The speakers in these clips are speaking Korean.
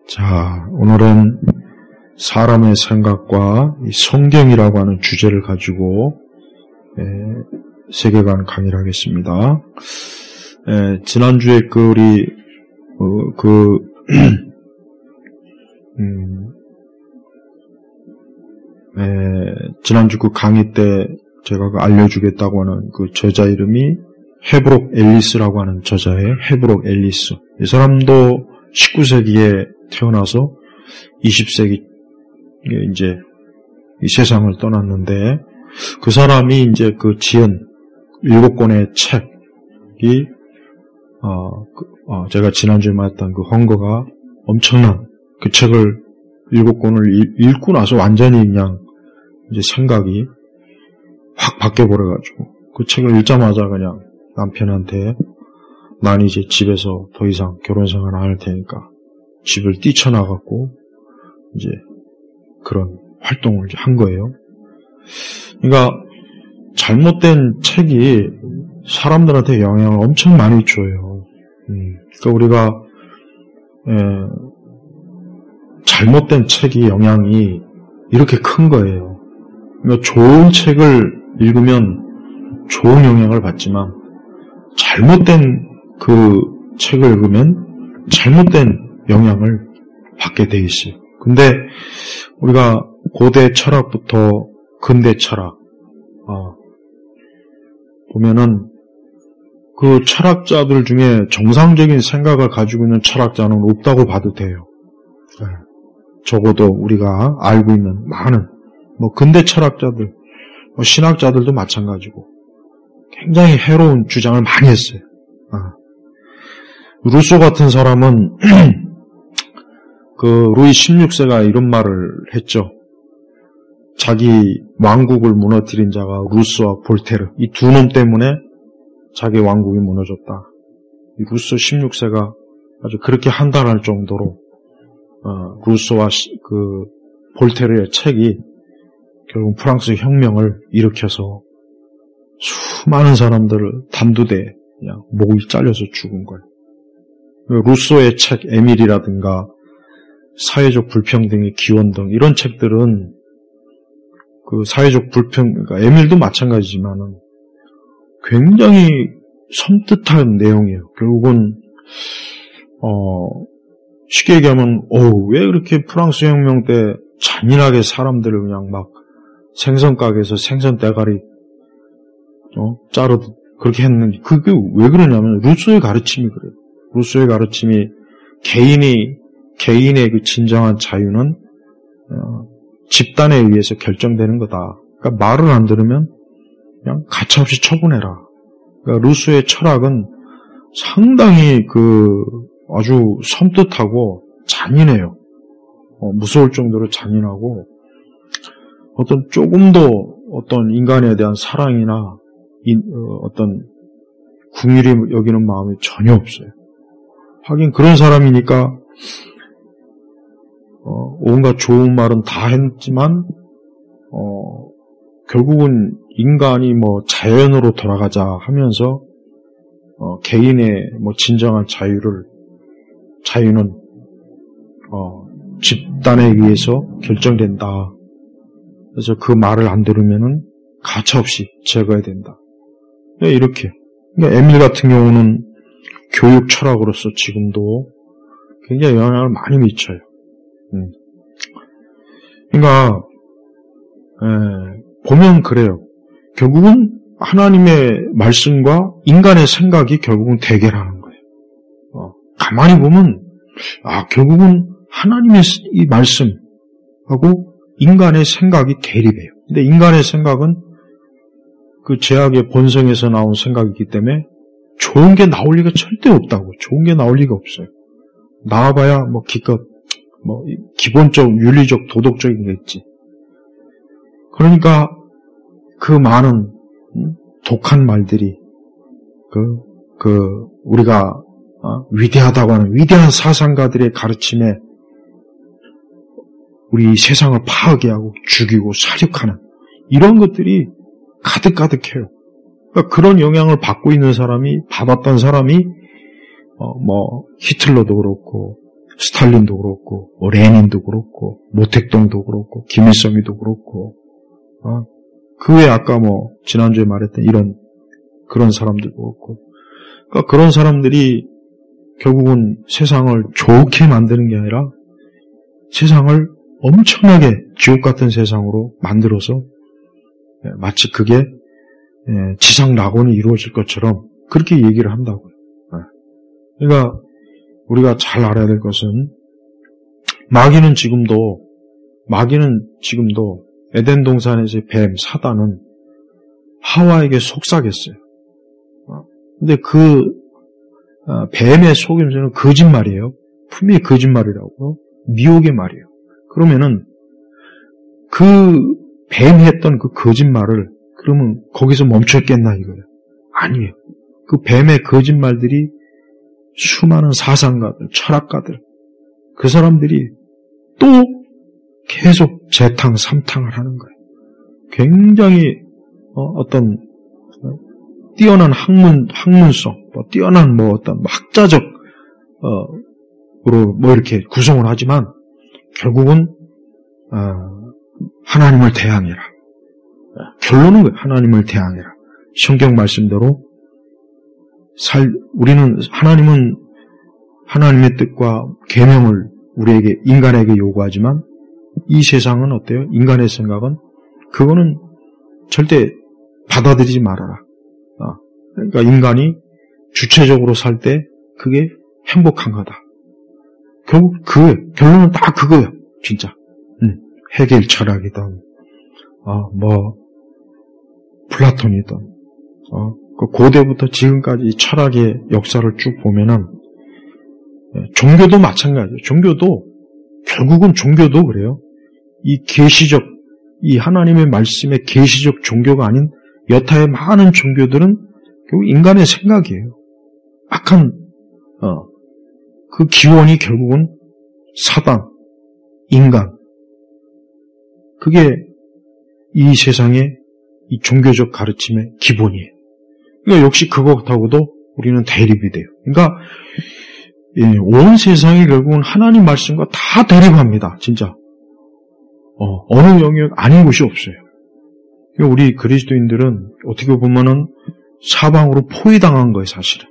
자, 오늘은 사람의 생각과 이 성경이라고 하는 주제를 가지고 세계관 강의를 하겠습니다. 지난주에 우리 지난주 강의 때 제가 알려주겠다고 하는 그 저자 이름이 헤브록 앨리스라고 하는 저자예요. 헤브록 앨리스. 이 사람도 19세기에 태어나서 20세기 이제 이 세상을 떠났는데, 그 사람이 이제 그 지은 7권의 책이 제가 지난주에 말했던 그 헝거가 엄청난 그 책을 7권을 읽고 나서 완전히 그냥 이제 생각이 확 바뀌어버려가지고, 그 책을 읽자마자 그냥 남편한테 난 이제 집에서 더 이상 결혼생활 안 할 테니까 집을 뛰쳐나갔고 이제 그런 활동을 한 거예요. 그러니까 잘못된 책이 사람들한테 영향을 엄청 많이 줘요. 그러니까 우리가 잘못된 책이 영향이 이렇게 큰 거예요. 그러니까 좋은 책을 읽으면 좋은 영향을 받지만 잘못된 그 책을 읽으면 잘못된 영향을 받게 돼 있어요. 근데 우리가 고대 철학부터 근대 철학 보면은 그 철학자들 중에 정상적인 생각을 가지고 있는 철학자는 없다고 봐도 돼요. 적어도 우리가 알고 있는 많은 근대 철학자들, 신학자들도 마찬가지고 굉장히 해로운 주장을 많이 했어요. 루소 같은 사람은 그 루이 16세가 이런 말을 했죠. 자기 왕국을 무너뜨린 자가 루소와 볼테르, 이 두 놈 때문에 자기 왕국이 무너졌다. 이 루소 16세가 아주 그렇게 한탄할 정도로 루소와 그 볼테르의 책이 결국 프랑스 혁명을 일으켜서 수많은 사람들을 단두대에 그냥 목이 잘려서 죽은 거예요. 루소의 책 에밀이라든가 사회적 불평등의 기원 등 이런 책들은 그 사회적 그러니까 에밀도 마찬가지지만은 굉장히 섬뜩한 내용이에요. 결국은 쉽게 얘기하면 왜 그렇게 프랑스 혁명 때 잔인하게 사람들을 그냥 막 생선 가게에서 생선 대가리 자르듯 그렇게 했는지, 그게 왜 그러냐면 루소의 가르침이 그래요. 루소의 가르침이 개인의 그 진정한 자유는 집단에 의해서 결정되는 거다. 그러니까 말을 안 들으면 그냥 가차없이 처분해라. 그러니까 루소의 철학은 상당히 아주 섬뜩하고 잔인해요. 무서울 정도로 잔인하고 조금 더 인간에 대한 사랑이나 궁일이 여기는 마음이 전혀 없어요. 하긴 그런 사람이니까 온갖 좋은 말은 다 했지만 결국은 인간이 자연으로 돌아가자 하면서 개인의 진정한 자유는 집단에 의해서 결정된다. 그래서 그 말을 안 들으면은 가차없이 제거해야 된다. 이렇게. 그러니까 에밀 같은 경우는 교육 철학으로서 지금도 굉장히 영향을 많이 미쳐요. 그러니까 보면 그래요. 결국은 하나님의 말씀과 인간의 생각이 결국은 대결하는 거예요. 가만히 보면 결국은 하나님의 이 말씀하고 인간의 생각이 대립해요. 근데 인간의 생각은 그 죄악의 본성에서 나온 생각이기 때문에 좋은 게 나올 리가 절대 없다고. 좋은 게 나올 리가 없어요. 나와봐야 기껏 기본적, 윤리적, 도덕적인 게 있지. 그러니까 그 많은 독한 말들이 우리가 위대하다고 하는 위대한 사상가들의 가르침에 우리 세상을 파괴하고 죽이고 살육하는 이런 것들이 가득가득해요. 그러니까 그런 영향을 받았던 사람이 히틀러도 그렇고 스탈린도 그렇고, 레닌도 그렇고, 모택동도 그렇고, 김일성이도 그렇고, 그 외에 아까 지난주에 말했던 그런 사람들도 그렇고, 그러니까 그런 사람들이 결국은 세상을 좋게 만드는 게 아니라 세상을 엄청나게 지옥 같은 세상으로 만들어서 마치 그게 지상 낙원이 이루어질 것처럼 그렇게 얘기를 한다고요. 그러니까 우리가 잘 알아야 될 것은 마귀는 지금도 에덴 동산에서의 뱀, 사단은 하와에게 속삭였어요. 근데 그 뱀의 속임수는 거짓말이에요. 분명히 거짓말이라고요. 미혹의 말이에요. 그러면은 그 뱀이 했던 그 거짓말을 그러면 거기서 멈췄겠나 이거예요. 아니에요. 그 뱀의 거짓말들이 수많은 사상가들, 철학가들, 그 사람들이 또 계속 재탕, 삼탕을 하는 거예요. 굉장히 어떤 뛰어난 학문성, 뛰어난 어떤 학자적 으로 이렇게 구성을 하지만 결국은 하나님을 대항해라. 결론은 하나님을 대항해라. 성경 말씀대로 우리는 하나님은 하나님의 뜻과 계명을 우리에게 인간에게 요구하지만 이 세상은 어때요? 인간의 생각은 그거는 절대 받아들이지 말아라. 그러니까 인간이 주체적으로 살 때 그게 행복한 거다. 결국 결론은 다 그거야, 진짜. 헤겔 철학이든, 플라톤이든, 고대부터 지금까지 철학의 역사를 쭉 보면은, 종교도 마찬가지예요. 결국은 종교도 그래요. 이 하나님의 말씀의 계시적 종교가 아닌 여타의 많은 종교들은 결국 인간의 생각이에요. 악한, 그 기원이 결국은 사단, 인간. 그게 이 세상의 이 종교적 가르침의 기본이에요. 그러니까 역시 그것하고도 우리는 대립이 돼요. 그러니까 온 세상이 결국은 하나님 말씀과 다 대립합니다. 진짜. 어느 영역 아닌 곳이 없어요. 그러니까 우리 그리스도인들은 어떻게 보면은 사방으로 포위당한 거예요, 사실은.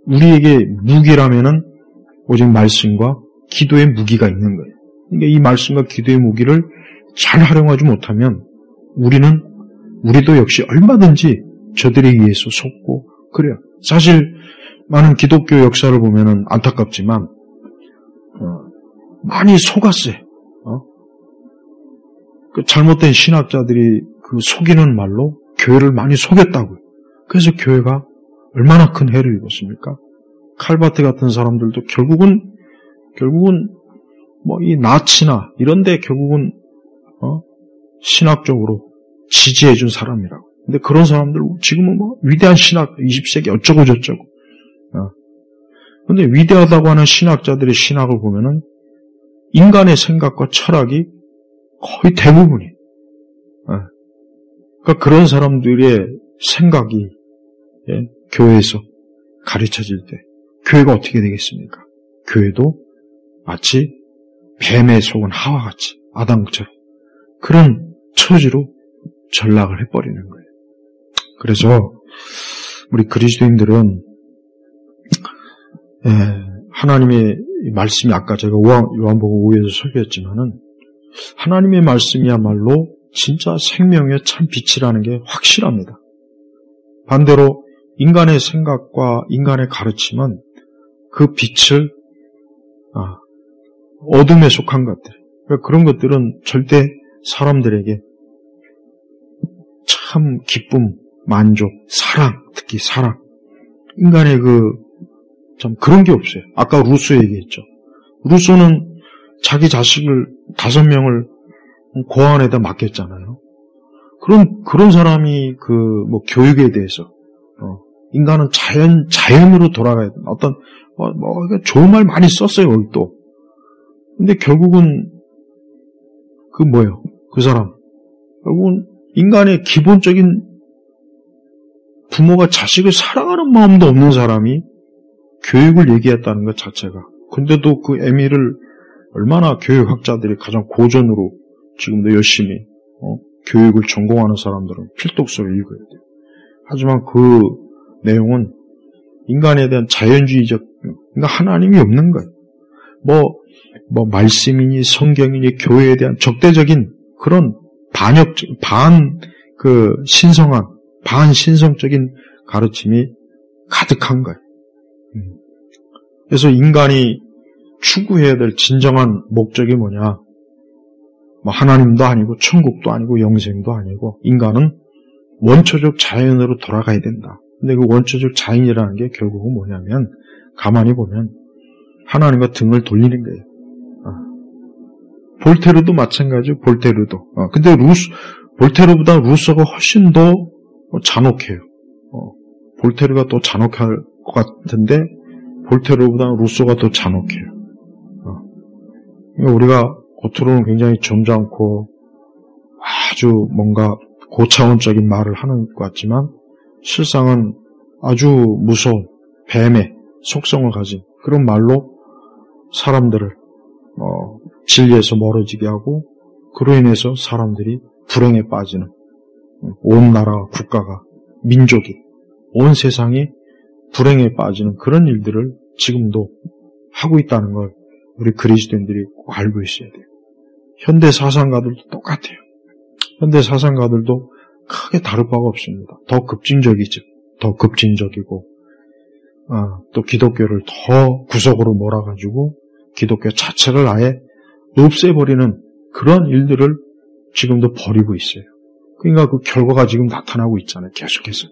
우리에게 무기라면은 오직 말씀과 기도의 무기가 있는 거예요. 그러니까 이 말씀과 기도의 무기를 잘 활용하지 못하면 우리도 역시 얼마든지 저들에 의해서 속고 그래요. 사실 많은 기독교 역사를 보면은 안타깝지만 많이 속았어요. 그 잘못된 신학자들이 그 속이는 말로 교회를 많이 속였다고요. 그래서 교회가 얼마나 큰 해를 입었습니까? 칼바트 같은 사람들도 결국은 이 나치나 이런데 결국은 신학적으로 지지해준 사람이라고. 근데 그런 사람들 지금은 위대한 신학 20세기 어쩌고 저쩌고. 근데 위대하다고 하는 신학자들의 신학을 보면은 인간의 생각과 철학이 거의 대부분이. 그러니까 그런 사람들의 생각이 교회에서 가르쳐질 때 교회가 어떻게 되겠습니까? 교회도 마치 뱀에 속은 하와같이 아담처럼 그런 처지로 전락을 해버리는 거예요. 그래서 우리 그리스도인들은 하나님의 말씀이 아까 제가 요한복음 5에서 설교했지만은 하나님의 말씀이야말로 진짜 생명의 참 빛이라는 게 확실합니다. 반대로 인간의 생각과 인간의 가르침은 그 빛을 어둠에 속한 것들, 그런 것들은 절대 사람들에게 참 기쁨, 만족, 사랑, 특히 사랑, 인간의 참 그런 게 없어요. 아까 루소 얘기했죠. 루소는 자기 자식을 5명을 고아원에다 맡겼잖아요. 그런 사람이 교육에 대해서 인간은 자연으로 돌아가야 돼. 어떤 좋은 말 많이 썼어요, 또. 근데 결국은 그 사람 결국은 인간의 기본적인 부모가 자식을 사랑하는 마음도 없는 사람이 교육을 얘기했다는 것 자체가 근데도 그 에밀을 얼마나 교육학자들이 가장 고전으로 지금도 열심히 교육을 전공하는 사람들은 필독서를 읽어야 돼요. 하지만 그 내용은 인간에 대한 자연주의적, 그러니까 하나님이 없는 거예요. 말씀이니 성경이니 교회에 대한 적대적인 그런 반신성적인 가르침이 가득한 거예요. 그래서 인간이 추구해야 될 진정한 목적이 뭐냐? 하나님도 아니고 천국도 아니고 영생도 아니고 인간은 원초적 자연으로 돌아가야 된다. 근데 그 원초적 자연이라는 게 결국은 뭐냐면 가만히 보면 하나님과 등을 돌리는 거예요. 볼테르도 마찬가지예요. 볼테르도. 근데 볼테르보다 루소가 훨씬 더 잔혹해요. 볼테르가 더 잔혹할 것 같은데 볼테르보다 루소가 더 잔혹해요. 우리가 겉으로는 굉장히 점잖고 아주 뭔가 고차원적인 말을 하는 것 같지만 실상은 아주 무서운 뱀의 속성을 가진 그런 말로 사람들을 진리에서 멀어지게 하고 그로 인해서 사람들이 불행에 빠지는 온 나라가 국가가 민족이 온 세상이 불행에 빠지는 그런 일들을 지금도 하고 있다는 걸 우리 그리스도인들이 꼭 알고 있어야 돼요. 현대 사상가들도 똑같아요. 현대 사상가들도 크게 다를 바가 없습니다. 더 급진적이죠. 더 급진적이고 또 기독교를 더 구석으로 몰아가지고 기독교 자체를 아예 없애버리는 그런 일들을 지금도 벌이고 있어요. 그러니까 그 결과가 지금 나타나고 있잖아요. 계속해서.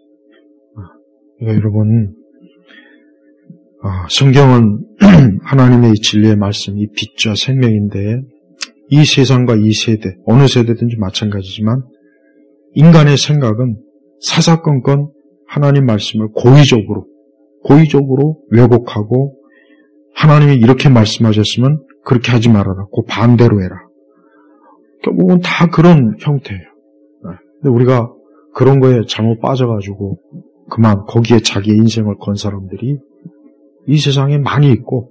그러니까 여러분 성경은 하나님의 이 진리의 말씀이 빛과 생명인데 이 세상과 이 세대, 어느 세대든지 마찬가지지만 인간의 생각은 사사건건 하나님 말씀을 고의적으로 왜곡하고 하나님이 이렇게 말씀하셨으면 그렇게 하지 말아라. 그 반대로 해라. 결국은 다 그런 형태예요. 근데 우리가 그런 거에 잘못 빠져가지고 그만 거기에 자기의 인생을 건 사람들이 이 세상에 많이 있고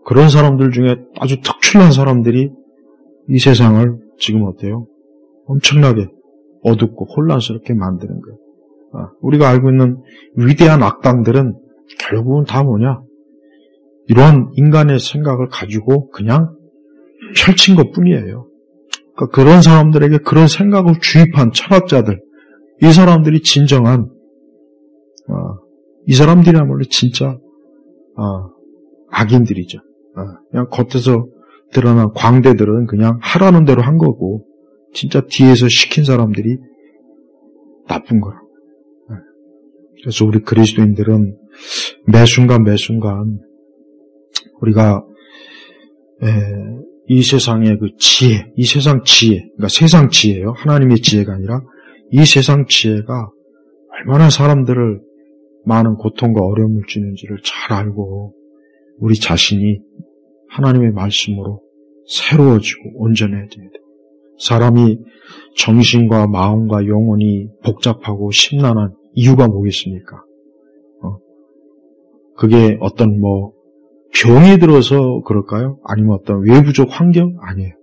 그런 사람들 중에 아주 특출난 사람들이 이 세상을 지금 어때요? 엄청나게 어둡고 혼란스럽게 만드는 거예요. 우리가 알고 있는 위대한 악당들은 결국은 다 뭐냐? 이러한 인간의 생각을 가지고 그냥 펼친 것뿐이에요. 그러니까 그런 사람들에게 그런 생각을 주입한 철학자들, 이 사람들이 진정한 이 사람들이야말로 진짜 악인들이죠. 그냥 겉에서 드러난 광대들은 그냥 하라는 대로 한 거고 진짜 뒤에서 시킨 사람들이 나쁜 거라. 그래서 우리 그리스도인들은 매 순간 우리가 이 세상의 그 지혜, 이 세상 지혜, 그러니까 세상 지혜예요. 하나님의 지혜가 아니라 이 세상 지혜가 얼마나 사람들을 많은 고통과 어려움을 주는지를 잘 알고 우리 자신이 하나님의 말씀으로 새로워지고 온전해져야 돼요. 사람이 정신과 마음과 영혼이 복잡하고 심란한 이유가 뭐겠습니까? 그게 어떤 병이 들어서 그럴까요? 아니면 어떤 외부적 환경? 아니에요.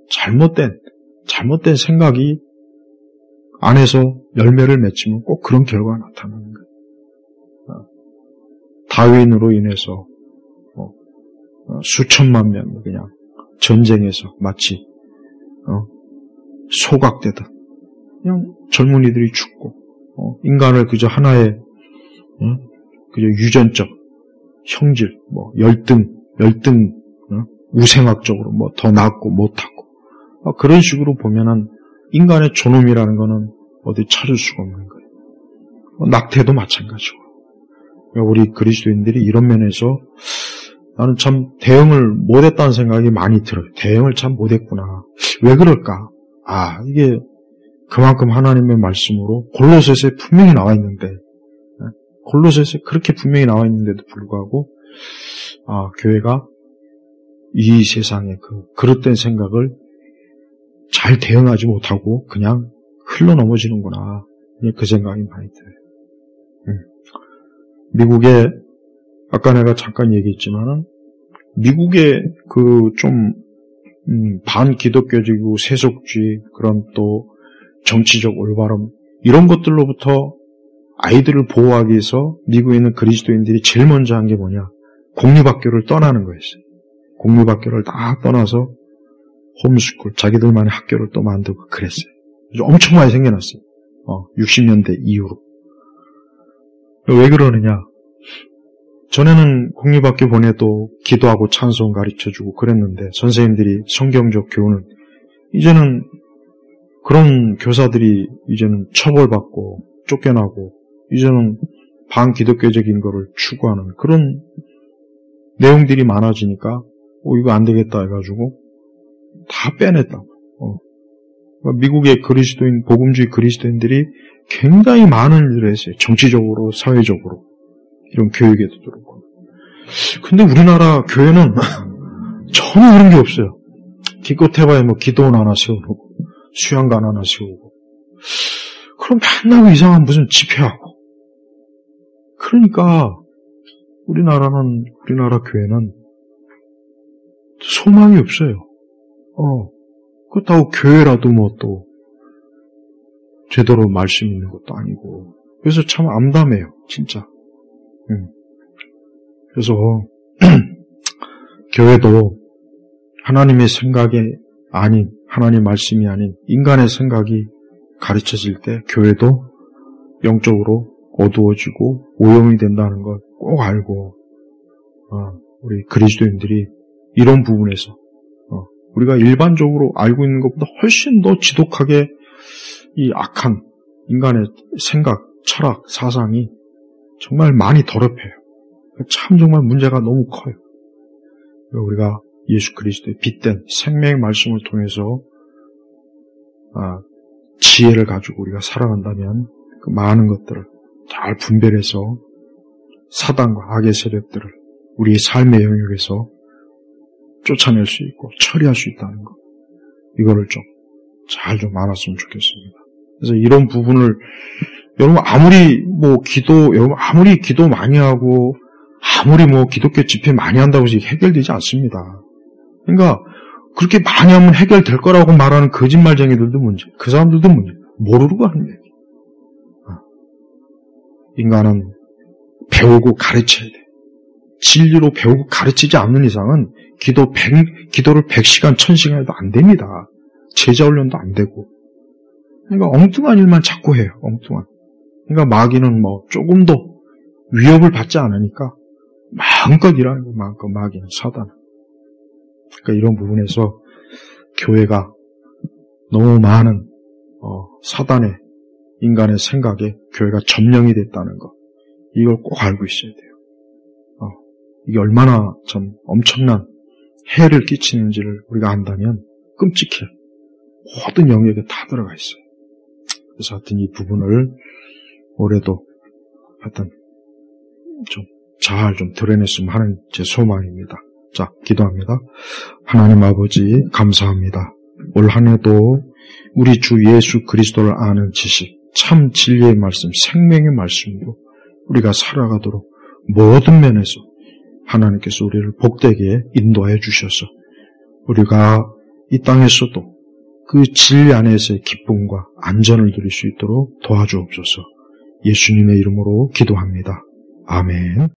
잘못된 생각이 안에서 열매를 맺히면 꼭 그런 결과가 나타나는 거예요. 다윈으로 인해서 수천만 명 그냥 전쟁에서 마치 소각되듯 그냥 젊은이들이 죽고 인간을 그저 하나의 그저 유전적 형질, 열등 우생학적으로 더 낫고 못하고 그런 식으로 보면은 인간의 존엄이라는 거는 어디 찾을 수가 없는 거예요. 낙태도 마찬가지고. 우리 그리스도인들이 이런 면에서 나는 참 대응을 못했다는 생각이 많이 들어요. 대응을 참 못했구나. 왜 그럴까? 이게 그만큼 하나님의 말씀으로 골로새서에 분명히 나와 있는데 골로새서에 그렇게 분명히 나와 있는데도 불구하고 교회가 이 세상의 그 그릇된 생각을 잘 대응하지 못하고 그냥 흘러 넘어지는구나. 그 생각이 많이 들어요. 미국에 아까 내가 잠깐 얘기했지만은 미국의 반기독교적이고 세속주의, 그런 또 정치적 올바름, 이런 것들로부터 아이들을 보호하기 위해서 미국에 있는 그리스도인들이 제일 먼저 한 게 뭐냐? 공립학교를 떠나는 거였어요. 공립학교를 다 떠나서 홈스쿨, 자기들만의 학교를 또 만들고 그랬어요. 엄청 많이 생겨났어요. 60년대 이후로. 왜 그러느냐? 전에는 공립학교 보내도 기도하고 찬송 가르쳐주고 그랬는데 선생님들이 성경적 교훈은, 이제는 그런 교사들이 이제는 처벌받고 쫓겨나고 이제는 반기독교적인 거를 추구하는 그런 내용들이 많아지니까 이거 안 되겠다 해가지고 다 빼냈다고. 그러니까 미국의 그리스도인, 복음주의 그리스도인들이 굉장히 많은 일을 했어요. 정치적으로, 사회적으로. 이런 교육에도 그렇고. 근데 우리나라 교회는 전혀 그런 게 없어요. 기껏 해봐야 기도원 하나 세워놓고, 수양관 하나 세우고. 그럼 맨날 이상한 무슨 집회하고. 그러니까, 우리나라 교회는 소망이 없어요. 그렇다고 교회라도 또, 제대로 말씀 있는 것도 아니고. 그래서 참 암담해요, 진짜. 그래서, 교회도 하나님의 생각이 아닌, 하나님 말씀이 아닌 인간의 생각이 가르쳐질 때 교회도 영적으로 어두워지고 오염이 된다는 걸 꼭 알고, 우리 그리스도인들이 이런 부분에서, 우리가 일반적으로 알고 있는 것보다 훨씬 더 지독하게 이 악한 인간의 생각, 철학, 사상이 정말 많이 더럽혀요. 참 정말 문제가 너무 커요. 우리가 예수 그리스도의 빛된 생명의 말씀을 통해서 지혜를 가지고 우리가 살아간다면 그 많은 것들을 잘 분별해서 사단과 악의 세력들을 우리의 삶의 영역에서 쫓아낼 수 있고 처리할 수 있다는 것, 이거를 잘 알았으면 좋겠습니다. 그래서 이런 부분을 여러분 아무리 기도 많이 하고 아무리 기독교 집회 많이 한다고 해서 해결되지 않습니다. 그러니까 그렇게 많이 하면 해결될 거라고 말하는 거짓말쟁이들도 문제, 그 사람들도 문제, 모르고 하는 얘기. 인간은 배우고 가르쳐야 돼. 진리로 배우고 가르치지 않는 이상은 기도를 100시간, 1000시간 해도 안 됩니다. 제자 훈련도 안 되고. 그러니까 엉뚱한 일만 자꾸 해요, 엉뚱한. 그러니까 마귀는 조금도 위협을 받지 않으니까 마음껏 일하는 거, 마음껏 마귀는 사단은. 그러니까 이런 부분에서 교회가 너무 많은 사단의 인간의 생각에 교회가 점령이 됐다는 것, 이걸 꼭 알고 있어야 돼요. 이게 얼마나 참 엄청난 해를 끼치는지를 우리가 안다면 끔찍해. 모든 영역에 다 들어가 있어요. 그래서 하여튼 이 부분을 올해도 하여튼 잘 드러냈으면 하는 제 소망입니다. 자, 기도합니다. 하나님 아버지 감사합니다. 올 한 해도 우리 주 예수 그리스도를 아는 지식, 참 진리의 말씀, 생명의 말씀으로 우리가 살아가도록 모든 면에서 하나님께서 우리를 복되게 인도하여 주셔서 우리가 이 땅에서도 그 진리 안에서의 기쁨과 안전을 누릴 수 있도록 도와주옵소서. 예수님의 이름으로 기도합니다. 아멘.